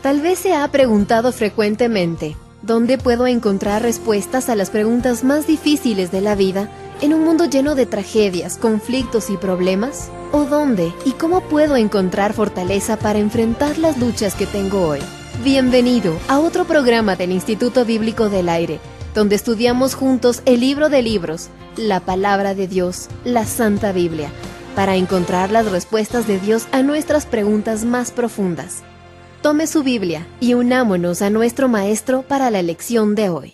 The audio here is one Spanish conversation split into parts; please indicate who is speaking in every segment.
Speaker 1: Tal vez se ha preguntado frecuentemente, ¿dónde puedo encontrar respuestas a las preguntas más difíciles de la vida en un mundo lleno de tragedias, conflictos y problemas? ¿O dónde y cómo puedo encontrar fortaleza para enfrentar las luchas que tengo hoy? Bienvenido a otro programa del Instituto Bíblico del Aire, donde estudiamos juntos el libro de libros, la palabra de Dios, la Santa Biblia, para encontrar las respuestas de Dios a nuestras preguntas más profundas. Tome su Biblia y unámonos a nuestro Maestro para la lección de hoy.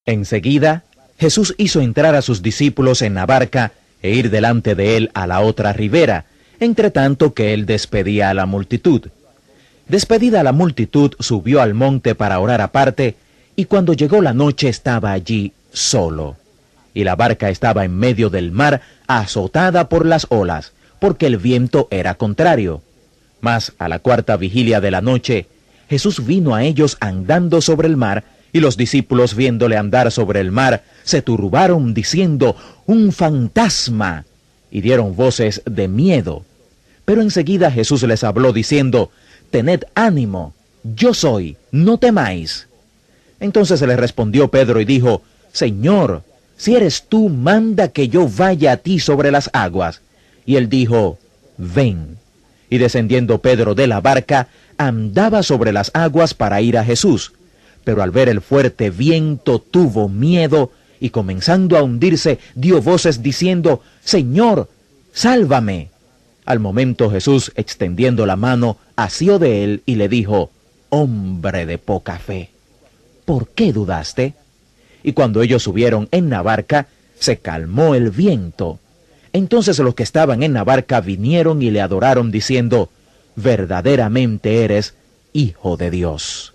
Speaker 2: Enseguida, Jesús hizo entrar a sus discípulos en la barca e ir delante de él a la otra ribera, entre tanto que él despedía a la multitud. Despedida la multitud, subió al monte para orar aparte, y cuando llegó la noche estaba allí solo. Y la barca estaba en medio del mar, azotada por las olas, porque el viento era contrario. Mas a la cuarta vigilia de la noche, Jesús vino a ellos andando sobre el mar, y los discípulos viéndole andar sobre el mar, se turbaron diciendo, «¡Un fantasma!», y dieron voces de miedo. Pero enseguida Jesús les habló diciendo, «Tened ánimo, yo soy, no temáis». Entonces les respondió Pedro y dijo, «Señor, si eres tú, manda que yo vaya a ti sobre las aguas». Y él dijo, «Ven». Y descendiendo Pedro de la barca, andaba sobre las aguas para ir a Jesús. Pero al ver el fuerte viento tuvo miedo, y comenzando a hundirse, dio voces diciendo, «Señor, sálvame». Al momento Jesús, extendiendo la mano, asió de él y le dijo, «Hombre de poca fe, ¿por qué dudaste?». Y cuando ellos subieron en la barca, se calmó el viento. Entonces los que estaban en la barca vinieron y le adoraron diciendo, «Verdaderamente eres Hijo de Dios».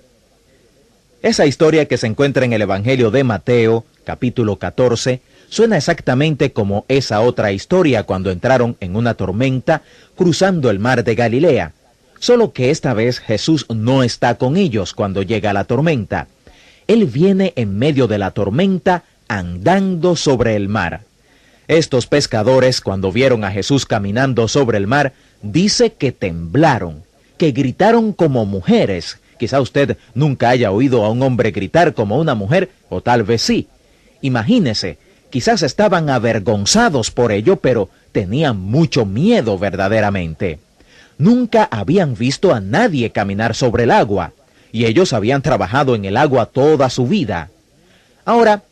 Speaker 2: Esa historia que se encuentra en el Evangelio de Mateo, capítulo 14, suena exactamente como esa otra historia cuando entraron en una tormenta cruzando el mar de Galilea. Solo que esta vez Jesús no está con ellos cuando llega la tormenta. Él viene en medio de la tormenta andando sobre el mar. Estos pescadores, cuando vieron a Jesús caminando sobre el mar, dice que temblaron, que gritaron como mujeres. Quizá usted nunca haya oído a un hombre gritar como una mujer, o tal vez sí. Imagínese, quizás estaban avergonzados por ello, pero tenían mucho miedo verdaderamente. Nunca habían visto a nadie caminar sobre el agua, y ellos habían trabajado en el agua toda su vida. Ahora,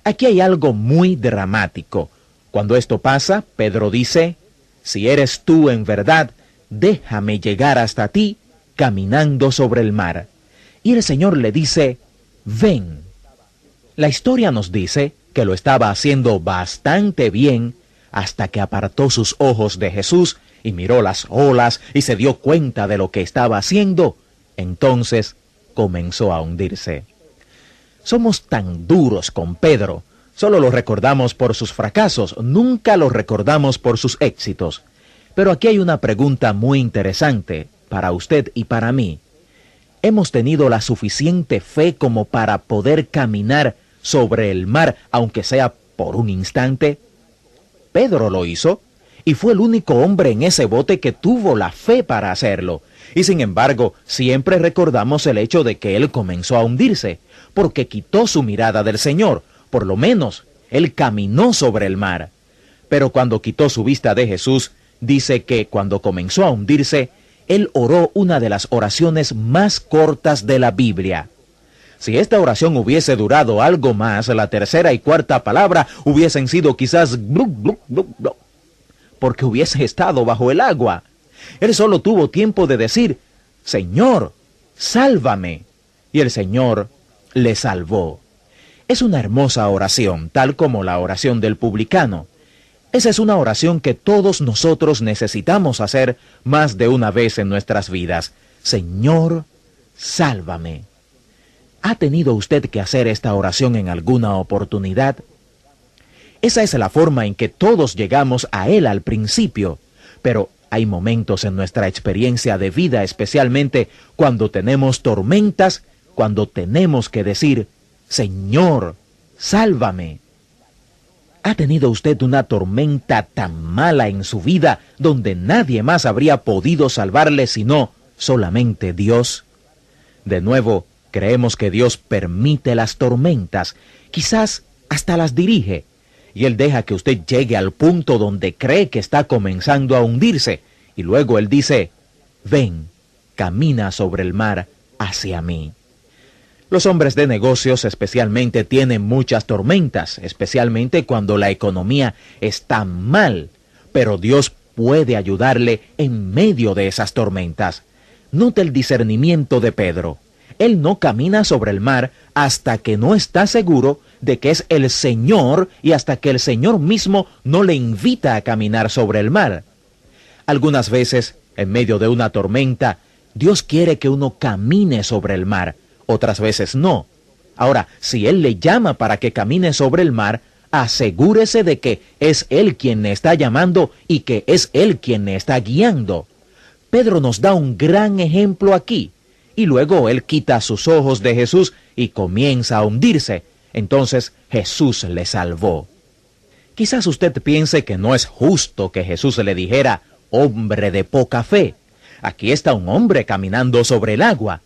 Speaker 2: aquí hay algo muy dramático. Cuando esto pasa, Pedro dice, «Si eres tú en verdad, déjame llegar hasta ti, caminando sobre el mar». Y el Señor le dice, «Ven». La historia nos dice que lo estaba haciendo bastante bien hasta que apartó sus ojos de Jesús y miró las olas y se dio cuenta de lo que estaba haciendo. Entonces comenzó a hundirse. Somos tan duros con Pedro. Solo lo recordamos por sus fracasos, nunca lo recordamos por sus éxitos. Pero aquí hay una pregunta muy interesante para usted y para mí. ¿Hemos tenido la suficiente fe como para poder caminar sobre el mar, aunque sea por un instante? Pedro lo hizo, y fue el único hombre en ese bote que tuvo la fe para hacerlo. Y sin embargo, siempre recordamos el hecho de que él comenzó a hundirse, porque quitó su mirada del Señor. Por lo menos, él caminó sobre el mar. Pero cuando quitó su vista de Jesús, dice que cuando comenzó a hundirse, él oró una de las oraciones más cortas de la Biblia. Si esta oración hubiese durado algo más, la tercera y cuarta palabra hubiesen sido quizás gluc, gluc, gluc, gluc, porque hubiese estado bajo el agua. Él solo tuvo tiempo de decir, «Señor, sálvame», y el Señor le salvó. Es una hermosa oración, tal como la oración del publicano. Esa es una oración que todos nosotros necesitamos hacer más de una vez en nuestras vidas. «Señor, sálvame». ¿Ha tenido usted que hacer esta oración en alguna oportunidad? Esa es la forma en que todos llegamos a Él al principio, pero hay momentos en nuestra experiencia de vida, especialmente cuando tenemos tormentas, cuando tenemos que decir, «Señor, sálvame». ¿Ha tenido usted una tormenta tan mala en su vida donde nadie más habría podido salvarle sino solamente Dios? De nuevo, creemos que Dios permite las tormentas, quizás hasta las dirige, y Él deja que usted llegue al punto donde cree que está comenzando a hundirse, y luego Él dice, ven, camina sobre el mar hacia mí. Los hombres de negocios especialmente tienen muchas tormentas, especialmente cuando la economía está mal, pero Dios puede ayudarle en medio de esas tormentas. Note el discernimiento de Pedro. Él no camina sobre el mar hasta que no está seguro de que es el Señor y hasta que el Señor mismo no le invita a caminar sobre el mar. Algunas veces, en medio de una tormenta, Dios quiere que uno camine sobre el mar, otras veces no. Ahora, si Él le llama para que camine sobre el mar, asegúrese de que es Él quien le está llamando y que es Él quien le está guiando. Pedro nos da un gran ejemplo aquí, y luego él quita sus ojos de Jesús y comienza a hundirse. Entonces Jesús le salvó. Quizás usted piense que no es justo que Jesús le dijera, hombre de poca fe. Aquí está un hombre caminando sobre el agua.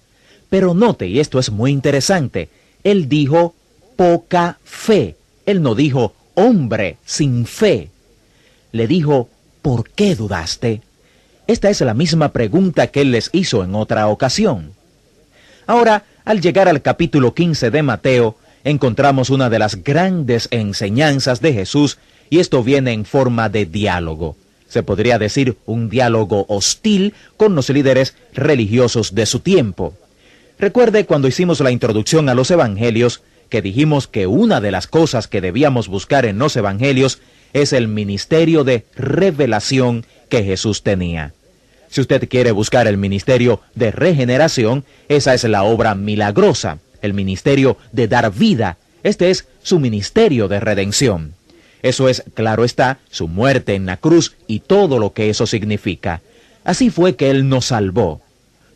Speaker 2: Pero note, y esto es muy interesante, él dijo poca fe. Él no dijo hombre sin fe. Le dijo, ¿por qué dudaste? Esta es la misma pregunta que él les hizo en otra ocasión. Ahora, al llegar al capítulo 15 de Mateo, encontramos una de las grandes enseñanzas de Jesús, y esto viene en forma de diálogo. Se podría decir un diálogo hostil con los líderes religiosos de su tiempo. Recuerde cuando hicimos la introducción a los evangelios, que dijimos que una de las cosas que debíamos buscar en los evangelios es el ministerio de revelación que Jesús tenía. Si usted quiere buscar el ministerio de regeneración, esa es la obra milagrosa, el ministerio de dar vida. Este es su ministerio de redención. Eso es, claro está, su muerte en la cruz y todo lo que eso significa. Así fue que Él nos salvó.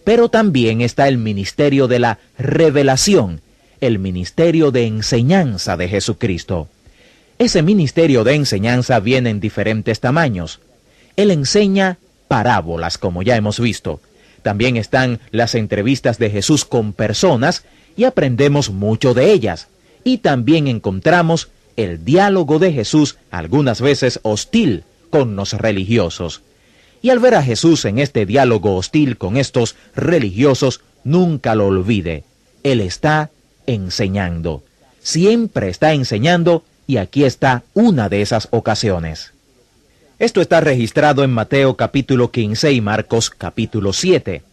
Speaker 2: Pero también está el ministerio de la revelación, el ministerio de enseñanza de Jesucristo. Ese ministerio de enseñanza viene en diferentes tamaños. Él enseña parábolas, como ya hemos visto. También están las entrevistas de Jesús con personas y aprendemos mucho de ellas. Y también encontramos el diálogo de Jesús, algunas veces hostil, con los religiosos. Y al ver a Jesús en este diálogo hostil con estos religiosos, nunca lo olvide. Él está enseñando. Siempre está enseñando, y aquí está una de esas ocasiones. Esto está registrado en Mateo capítulo 15 y Marcos capítulo 7.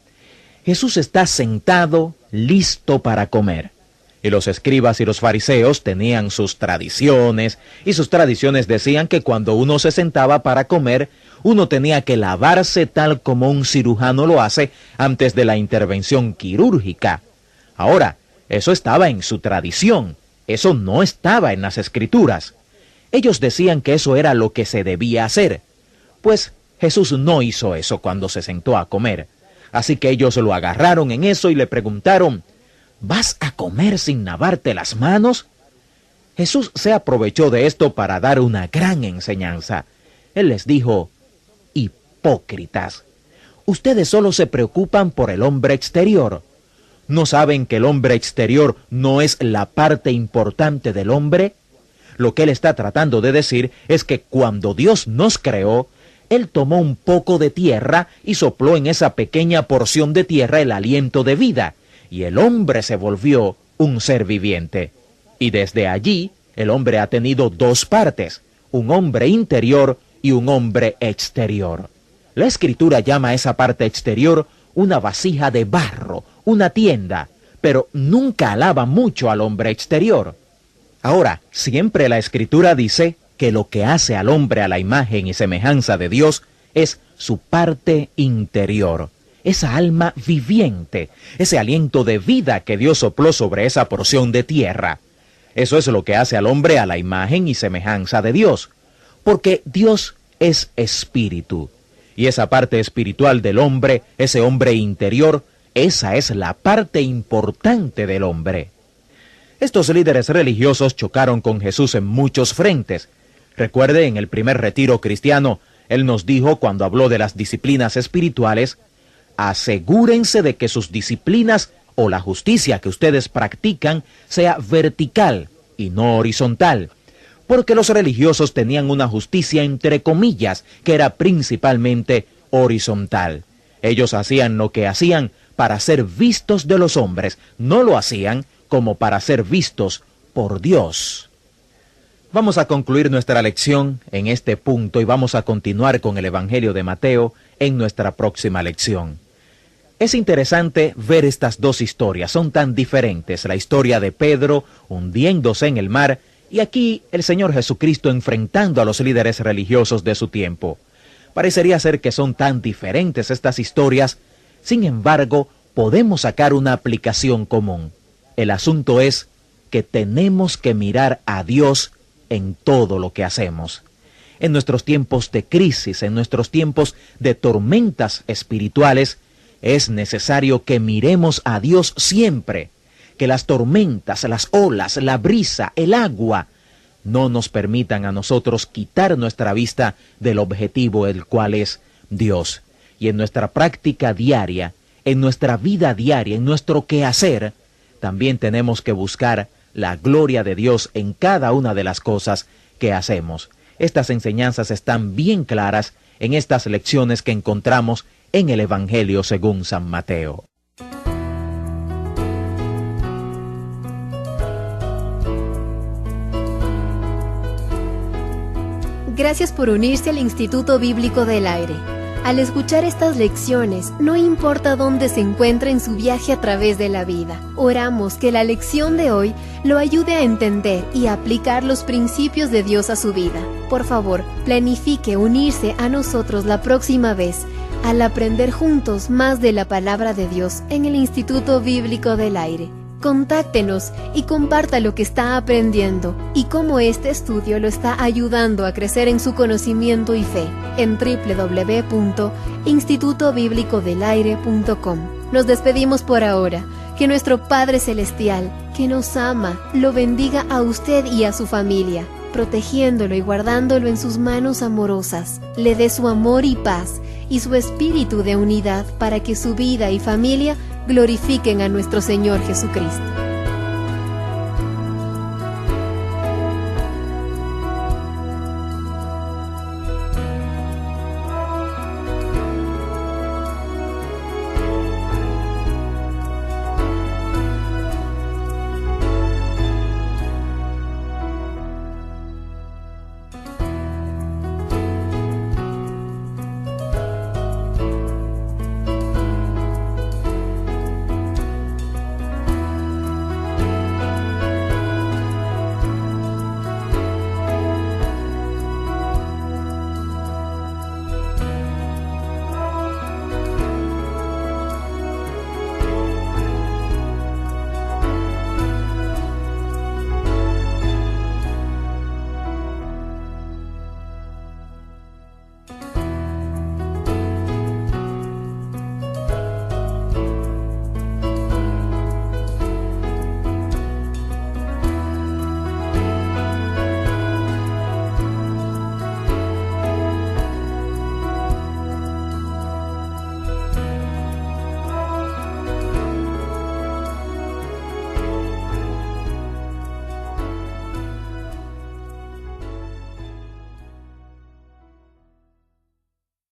Speaker 2: Jesús está sentado, listo para comer. Y los escribas y los fariseos tenían sus tradiciones, y sus tradiciones decían que cuando uno se sentaba para comer, uno tenía que lavarse tal como un cirujano lo hace antes de la intervención quirúrgica. Ahora, eso estaba en su tradición, eso no estaba en las Escrituras. Ellos decían que eso era lo que se debía hacer. Pues Jesús no hizo eso cuando se sentó a comer. Así que ellos lo agarraron en eso y le preguntaron, ¿vas a comer sin lavarte las manos? Jesús se aprovechó de esto para dar una gran enseñanza. Él les dijo, hipócritas, ustedes solo se preocupan por el hombre exterior. ¿No saben que el hombre exterior no es la parte importante del hombre? Lo que él está tratando de decir es que cuando Dios nos creó, Él tomó un poco de tierra y sopló en esa pequeña porción de tierra el aliento de vida, y el hombre se volvió un ser viviente. Y desde allí, el hombre ha tenido dos partes, un hombre interior y un hombre exterior. La Escritura llama a esa parte exterior una vasija de barro, una tienda, pero nunca alaba mucho al hombre exterior. Ahora, siempre la Escritura dice que lo que hace al hombre a la imagen y semejanza de Dios es su parte interior, esa alma viviente, ese aliento de vida que Dios sopló sobre esa porción de tierra. Eso es lo que hace al hombre a la imagen y semejanza de Dios, porque Dios es espíritu, y esa parte espiritual del hombre, ese hombre interior, esa es la parte importante del hombre. Estos líderes religiosos chocaron con Jesús en muchos frentes. Recuerde, en el primer retiro cristiano, Él nos dijo cuando habló de las disciplinas espirituales, asegúrense de que sus disciplinas o la justicia que ustedes practican sea vertical y no horizontal, porque los religiosos tenían una justicia entre comillas que era principalmente horizontal. Ellos hacían lo que hacían para ser vistos de los hombres, no lo hacían como para ser vistos por Dios. Vamos a concluir nuestra lección en este punto y vamos a continuar con el Evangelio de Mateo en nuestra próxima lección. Es interesante ver estas dos historias, son tan diferentes, la historia de Pedro hundiéndose en el mar y aquí el Señor Jesucristo enfrentando a los líderes religiosos de su tiempo. Parecería ser que son tan diferentes estas historias, sin embargo, podemos sacar una aplicación común. El asunto es que tenemos que mirar a Dios en todo lo que hacemos. En nuestros tiempos de crisis, en nuestros tiempos de tormentas espirituales, es necesario que miremos a Dios siempre, que las tormentas, las olas, la brisa, el agua, no nos permitan a nosotros quitar nuestra vista del objetivo, el cual es Dios. Y en nuestra práctica diaria, en nuestra vida diaria, en nuestro quehacer, también tenemos que buscar la gloria de Dios en cada una de las cosas que hacemos. Estas enseñanzas están bien claras en estas lecciones que encontramos en el Evangelio según San Mateo.
Speaker 1: Gracias por unirse al Instituto Bíblico del Aire. Al escuchar estas lecciones, no importa dónde se encuentre en su viaje a través de la vida, oramos que la lección de hoy lo ayude a entender y a aplicar los principios de Dios a su vida. Por favor, planifique unirse a nosotros la próxima vez al aprender juntos más de la palabra de Dios en el Instituto Bíblico del Aire. Contáctenos y comparta lo que está aprendiendo y cómo este estudio lo está ayudando a crecer en su conocimiento y fe en www.institutobiblicodelaire.com. Nos despedimos por ahora. Que nuestro Padre Celestial, que nos ama, lo bendiga a usted y a su familia, protegiéndolo y guardándolo en sus manos amorosas. Le dé su amor y paz y su espíritu de unidad para que su vida y familia glorifiquen a nuestro Señor Jesucristo.